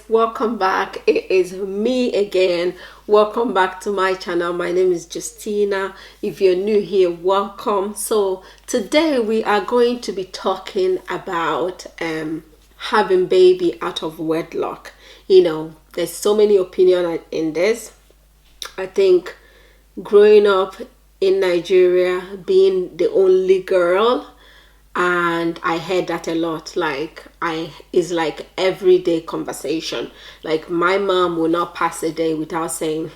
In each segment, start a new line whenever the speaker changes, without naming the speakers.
welcome back. It is me again. Welcome back to my channel. My name is Justina. If you're new here, welcome. So today we are going to be talking about having baby out of wedlock. There's so many opinions in this. I think growing up in Nigeria, being the only girl, and I heard that a lot. It's like everyday conversation. Like my mom will not pass a day without saying,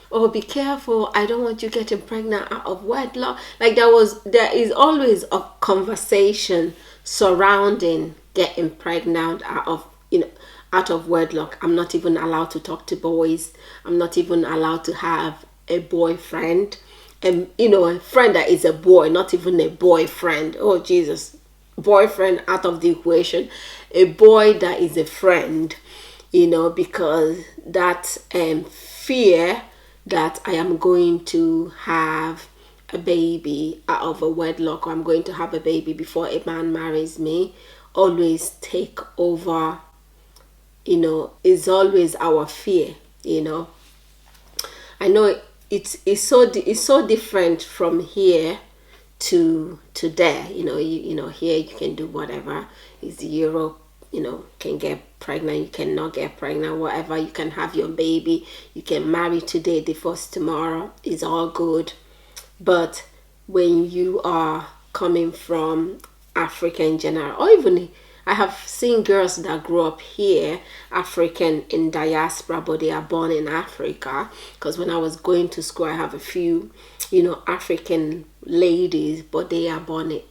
"Oh, be careful! I don't want you getting pregnant out of wedlock." Like there is always a conversation surrounding getting pregnant out of wedlock. I'm not even allowed to talk to boys. I'm not even allowed to have a boyfriend. And a friend that is a boy, not even a boyfriend. Oh Jesus, boyfriend out of the equation. A boy that is a friend, because that fear that I am going to have a baby out of a wedlock, or I'm going to have a baby before a man marries me, always take over. Is always our fear. I know it's so different from here to there. Here you can do whatever. It's Europe. Can get pregnant, you cannot get pregnant, whatever. You can have your baby, you can marry today, divorce tomorrow. It's all good. But when you are coming from Africa in general, or even I have seen girls that grew up here, African in diaspora, but they are born in Africa. Because when I was going to school, I have a few, African ladies, but they are born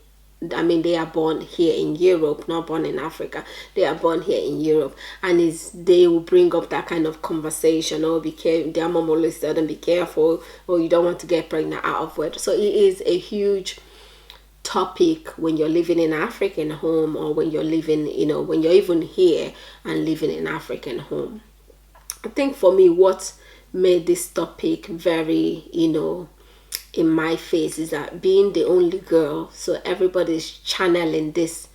here in Europe, not born in Africa. They are born here in Europe, and they will bring up that kind of conversation. Oh, be careful! Their mom always tell them, be careful. Oh, you don't want to get pregnant out of wedlock. So it is a huge topic when you're living in African home, or when you're living, when you're even here and living in African home. I think for me, what made this topic very, in my face is that being the only girl, so everybody's channeling this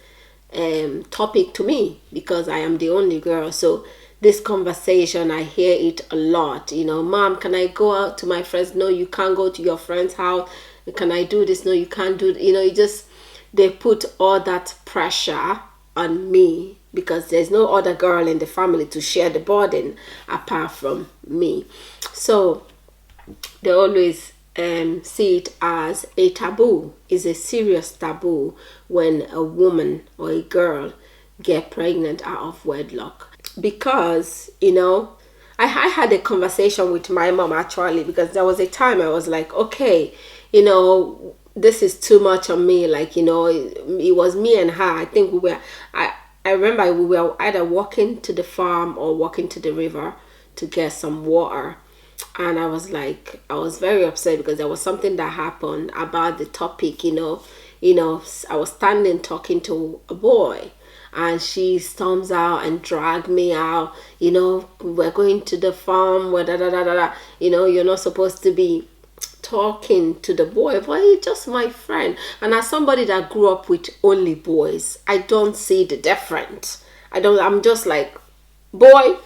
topic to me because I am the only girl. So this conversation, I hear it a lot. Mom, can I go out to my friends? No, you can't go to your friend's house. Can I do this? No, you can't do it. They put all that pressure on me because there's no other girl in the family to share the burden apart from me. So they always see it as a taboo. It's a serious taboo when a woman or a girl get pregnant out of wedlock. Because, I had a conversation with my mom actually, because there was a time I was like, okay, this is too much on me. Like, it was me and her. I think I remember we were either walking to the farm or walking to the river to get some water. And I was very upset because there was something that happened about the topic. I was standing talking to a boy, and she storms out and dragged me out. We're going to the farm, you're not supposed to be talking to the boy, but he's just my friend. And as somebody that grew up with only boys, I don't see the difference. I'm just like, boy,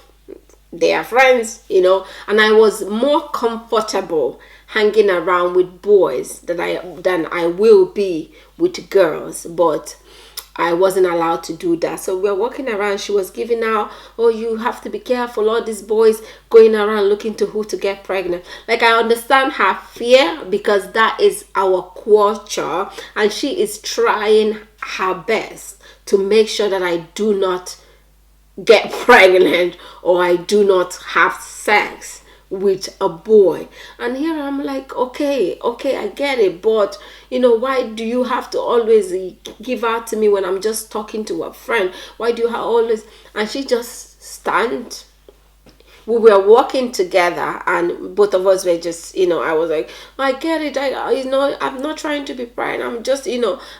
they are friends, and I was more comfortable hanging around with boys than I will be with girls. But I wasn't allowed to do that. So we were walking around. She was giving out, oh, you have to be careful. All these boys going around looking to who to get pregnant. Like, I understand her fear because that is our culture. And she is trying her best to make sure that I do not get pregnant or I do not have sex with a boy. And here I'm like, okay, I get it, but why do you have to always give out to me when I'm just talking to a friend? Why do you always? And she just stand. We were walking together, and both of us were just, I was like, I get it. I'm not trying to be pregnant.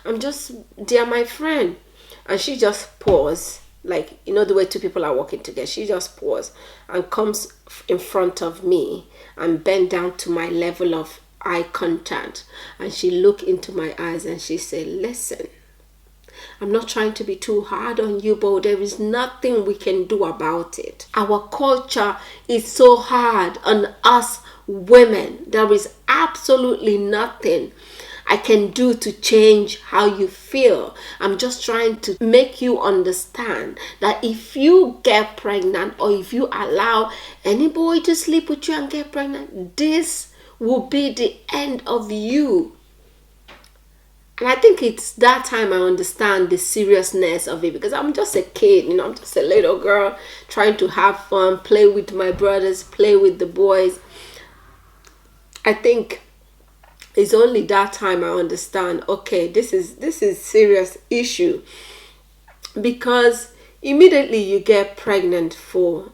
I'm just, they're my friend. And she just paused. Like, the way two people are walking together, she just paused and comes in front of me and bent down to my level of eye contact, and she looked into my eyes and she said, listen, I'm not trying to be too hard on you, but there is nothing we can do about it. Our culture is so hard on us women. There is absolutely nothing I can do to change how you feel. I'm just trying to make you understand that if you get pregnant, or if you allow any boy to sleep with you and get pregnant, this will be the end of you. And I think it's that time I understand the seriousness of it, because I'm just a kid, I'm just a little girl trying to have fun, play with my brothers, play with the boys. I think it's only that time I understand, okay, this is serious issue, because immediately you get pregnant for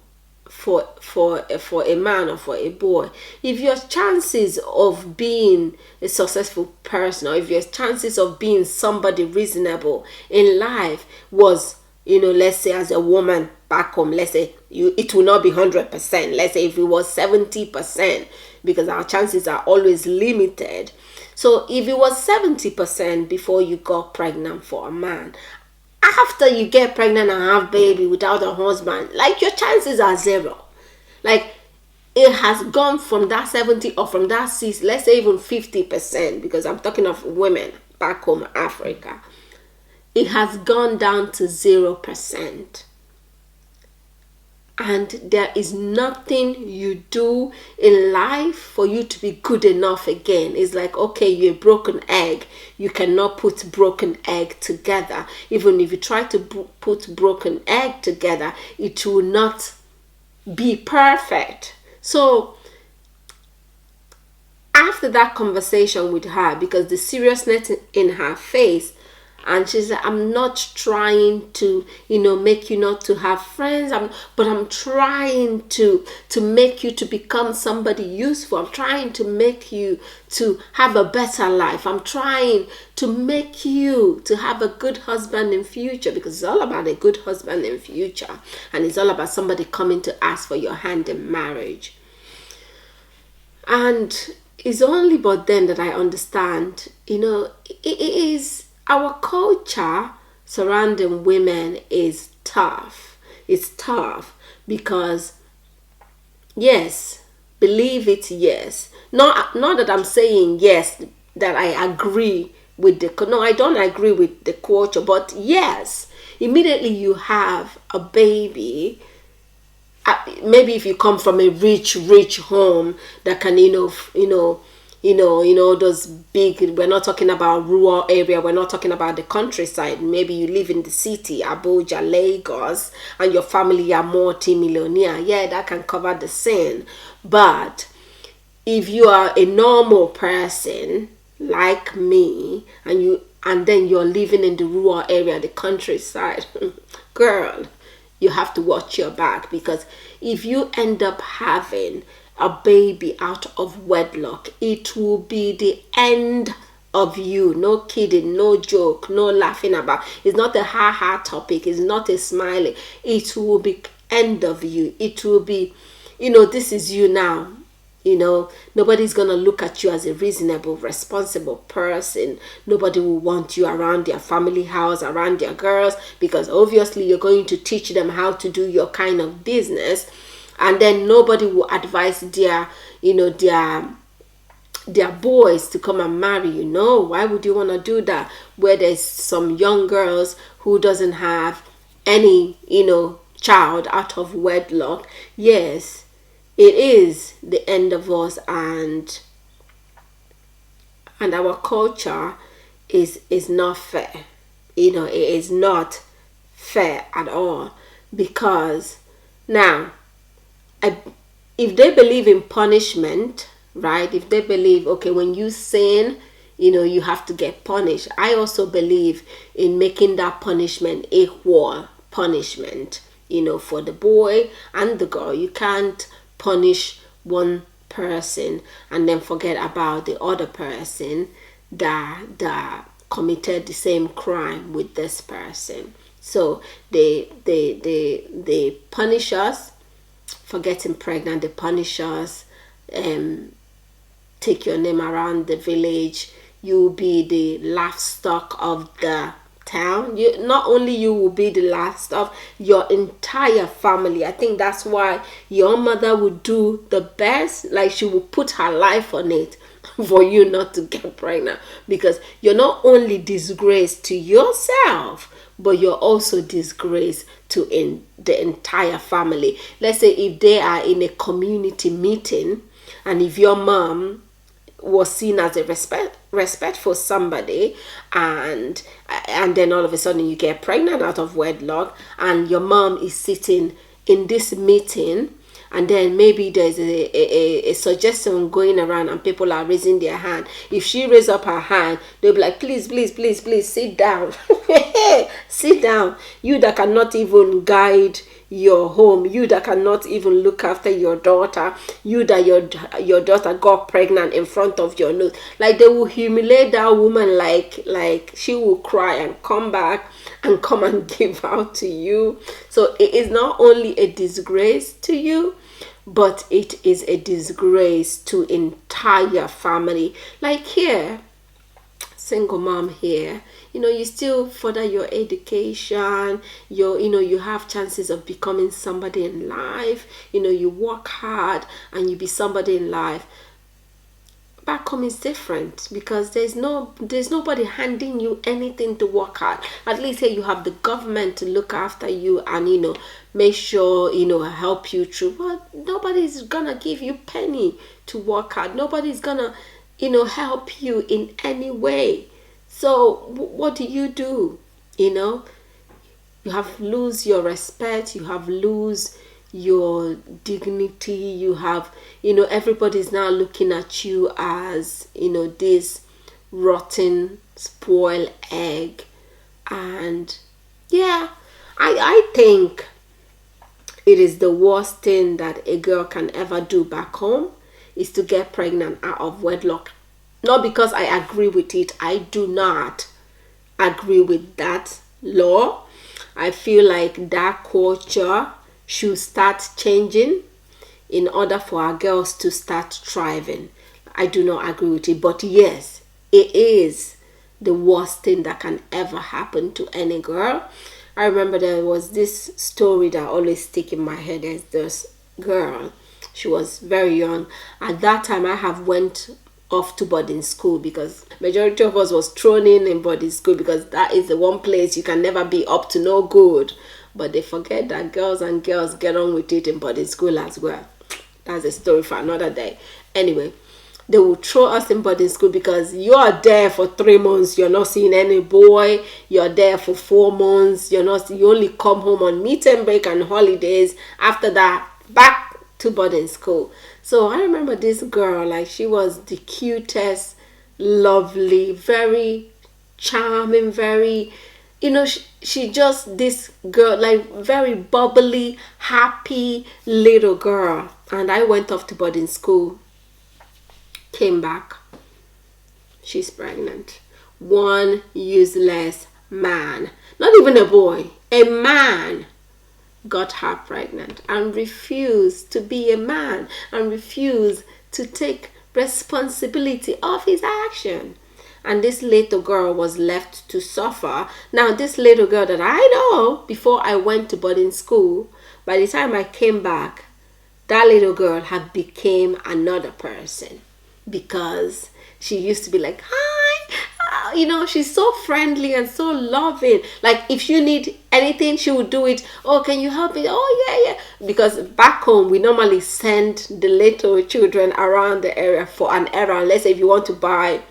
a man or for a boy, if your chances of being a successful person, or if your chances of being somebody reasonable in life was, let's say as a woman back home, let's say it will not be 100%. Let's say if it was 70%, because our chances are always limited. So if it was 70% before you got pregnant for a man, after you get pregnant and have baby without a husband, like your chances are zero. Like it has gone from that 70 or from that 6, let's say even 50%, because I'm talking of women back home Africa. It has gone down to 0%. And there is nothing you do in life for you to be good enough again. It's like, okay, you're a broken egg. You cannot put broken egg together. Even if you try to put broken egg together, it will not be perfect. So after that conversation with her, because the seriousness in her face, and she said, I'm not trying to, make you not to have friends, but I'm trying to make you to become somebody useful. I'm trying to make you to have a better life. I'm trying to make you to have a good husband in future, because it's all about a good husband in future. And it's all about somebody coming to ask for your hand in marriage. And it's only but then that I understand, it is... Our culture surrounding women is tough. It's tough because, yes, believe it, yes. Not that I'm saying, yes, that I agree with no, I don't agree with the culture, but yes, immediately you have a baby. Maybe if you come from a rich home that can, those big, we're not talking about rural area, we're not talking about the countryside. Maybe you live in the city, Abuja, Lagos, and your family are multi-millionaire. Yeah, that can cover the sin. But if you are a normal person like me, and then you're living in the rural area, the countryside, girl, you have to watch your back, because if you end up having a baby out of wedlock, it will be the end of you. No kidding, no joke, no laughing about. It's not a ha-ha topic. It's not a smiley. It will be end of you. It will be, this is you now. Nobody's going to look at you as a reasonable, responsible person. Nobody will want you around their family house, around their girls, because obviously you're going to teach them how to do your kind of business. And then nobody will advise their boys to come and marry you. No, why would you want to do that? Where there's some young girls who doesn't have any, child out of wedlock. Yes, it is the end of us, and our culture is not fair. It is not fair at all, because now, if they believe in punishment, right? If they believe, okay, when you sin, you have to get punished. I also believe in making that punishment equal punishment, for the boy and the girl. You can't punish one person and then forget about the other person that committed the same crime with this person. So they punish us for getting pregnant. They punish us, take your name around the village. You'll be the livestock of the town. You, not only you will be the last of your entire family. I think that's why your mother would do the best, like she will put her life on it for you not to get pregnant, because you're not only disgraced to yourself, but you're also disgraced to the entire family. Let's say if they are in a community meeting, and if your mom was seen as a respectful somebody, and then all of a sudden you get pregnant out of wedlock, and your mom is sitting in this meeting, and then maybe there's a suggestion going around and people are raising their hand. If she raises up her hand, they'll be like, please, please, please, please, sit down. Sit down. You that cannot even guide your home, you that cannot even look after your daughter, you that your daughter got pregnant in front of your nose. Like, they will humiliate that woman, like she will cry and come back and come and give out to you. So it is not only a disgrace to you, but it is a disgrace to entire family. Like here, single mom here, you still further your education, you have chances of becoming somebody in life, you work hard and you be somebody in life. Back home is different, because there's nobody handing you anything to work hard. At least here you have the government to look after you and make sure help you through, but nobody's gonna give you penny to work hard. Nobody's gonna help you in any way. So what do? You have lose your respect, you have lose your dignity, you have everybody's now looking at you as this rotten spoiled egg. And yeah, I think it is the worst thing that a girl can ever do back home, is to get pregnant out of wedlock. Not because I agree with it. I do not agree with that law. I feel like that culture should start changing in order for our girls to start thriving. I do not agree with it. But yes, it is the worst thing that can ever happen to any girl. I remember there was this story that always stick in my head. There's this girl. She was very young. At that time, I have went off to boarding school, because majority of us was thrown in boarding school, because that is the one place you can never be up to no good. But they forget that girls get on with it in boarding school as well. That's a story for another day. Anyway, they will throw us in boarding school because you are there for 3 months, you're not seeing any boy. You're there for 4 months, you only come home on meet and break and holidays. After that, back to boarding school. So I remember this girl, like, she was the cutest, lovely, very charming, very, she just, this girl, like, very bubbly, happy little girl. And I went off to boarding school, came back, she's pregnant. One useless man, not even a boy, a man, got her pregnant and refused to be a man and refused to take responsibility of his action. And this little girl was left to suffer. Now, this little girl that I know, before I went to boarding school, by the time I came back, that little girl had became another person, because she used to be like, hi, she's so friendly and so loving. Like, if you need anything, she would do it. Oh, can you help me? Oh, yeah. Because back home, we normally send the little children around the area for an errand. Let's say if you want to buy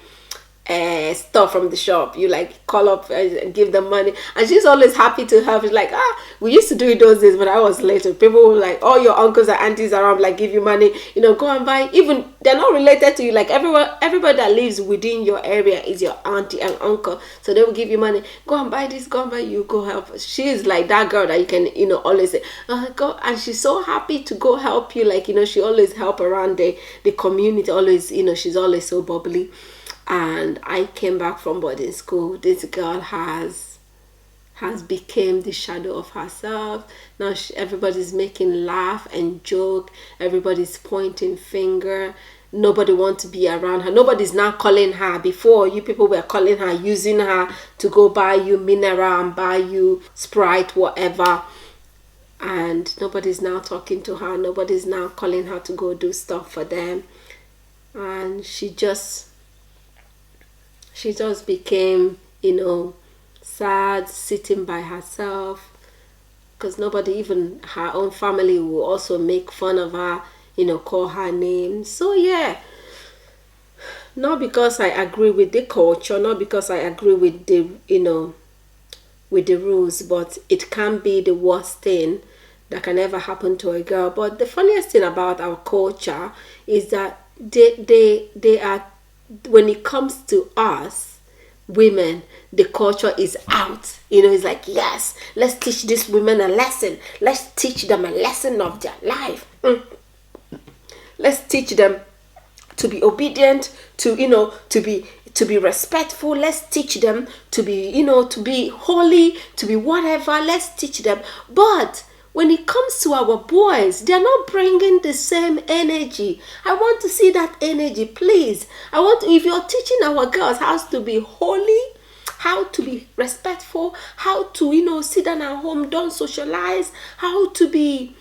stuff from the shop, you like call up and give them money, and she's always happy to help. It's like, we used to do it those days when I was little. People were like, all your uncles and aunties around, like, give you money, go and buy. Even they're not related to you, like, everybody that lives within your area is your auntie and uncle, so they will give you money. Go and buy this, go and buy, you go help. She's like that girl that you can always say, go, and she's so happy to go help you. Like, she always help around the community, always, she's always so bubbly. And I came back from boarding school. This girl has become the shadow of herself. Now everybody's making laugh and joke. Everybody's pointing finger. nobody wants to be around her. Nobody's now calling her. Before, you people were calling her, using her to go buy you mineral and buy you Sprite, whatever. And nobody's now talking to her. Nobody's now calling her to go do stuff for them. And she just became, sad, sitting by herself, because nobody, even her own family, will also make fun of her, call her names. So yeah, not because I agree with the culture, not because I agree with the, with the rules, but it can be the worst thing that can ever happen to a girl. But the funniest thing about our culture is that they are, when it comes to us women, the culture is out. It's like, yes, let's teach these women a lesson. Let's teach them a lesson of their life. Let's teach them to be obedient, to be respectful. Let's teach them to be, to be holy, to be whatever. Let's teach them. But when it comes to our boys, they're not bringing the same energy. I want to see that energy, please. If you're teaching our girls how to be holy, how to be respectful, how to, sit down at home, don't socialize, how to be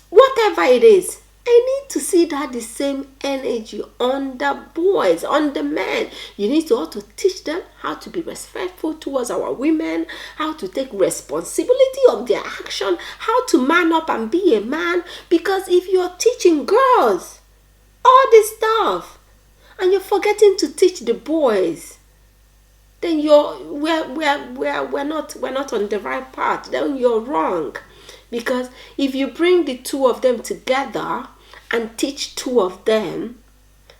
whatever it is, I need to see that the same energy on the boys, on the men. You need to also teach them how to be respectful towards our women, how to take responsibility of their action, how to man up and be a man. Because if you're teaching girls all this stuff and you're forgetting to teach the boys, then we're not on the right path. Then you're wrong. Because if you bring the two of them together and teach two of them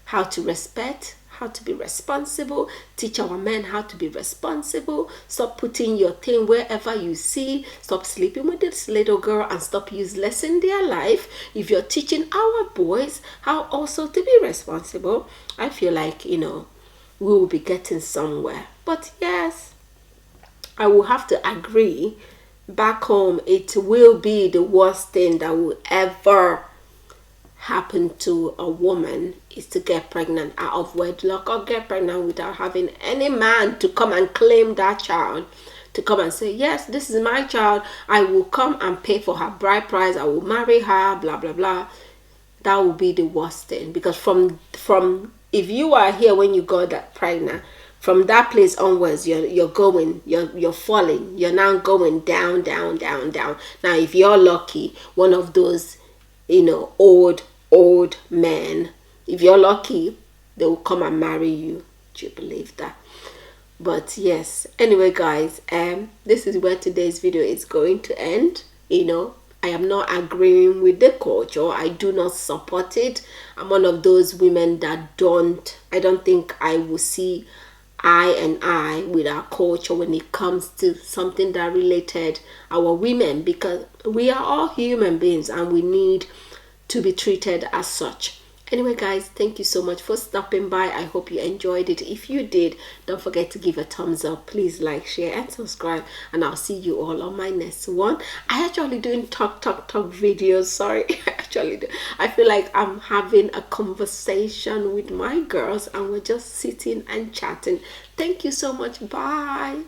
how to respect, how to be responsible, teach our men how to be responsible, stop putting your thing wherever you see, stop sleeping with this little girl, and stop useless in their life. If you're teaching our boys how also to be responsible, I feel like, we will be getting somewhere. But yes, I will have to agree, back home, it will be the worst thing that will ever happen to a woman is to get pregnant out of wedlock, or get pregnant without having any man to come and claim that child, to come and say, yes, this is my child, I will come and pay for her bride price, I will marry her, blah blah blah. That will be the worst thing. Because from if you are here when you got that pregnant, from that place onwards, you're falling. You're now going down, down, down, down. Now, if you're lucky, one of those, old men, if you're lucky, they will come and marry you. Do you believe that? But yes, anyway, guys, this is where today's video is going to end. I am not agreeing with the culture. I do not support it. I'm one of those women that I don't think I will see eye and eye with our culture when it comes to something that related our women, because we are all human beings and we need to be treated as such. Anyway, guys, thank you so much for stopping by. I hope you enjoyed it. If you did, don't forget to give a thumbs up. Please like, share, and subscribe. And I'll see you all on my next one. I actually doing talk videos. Sorry, I actually do. I feel like I'm having a conversation with my girls and we're just sitting and chatting. Thank you so much. Bye.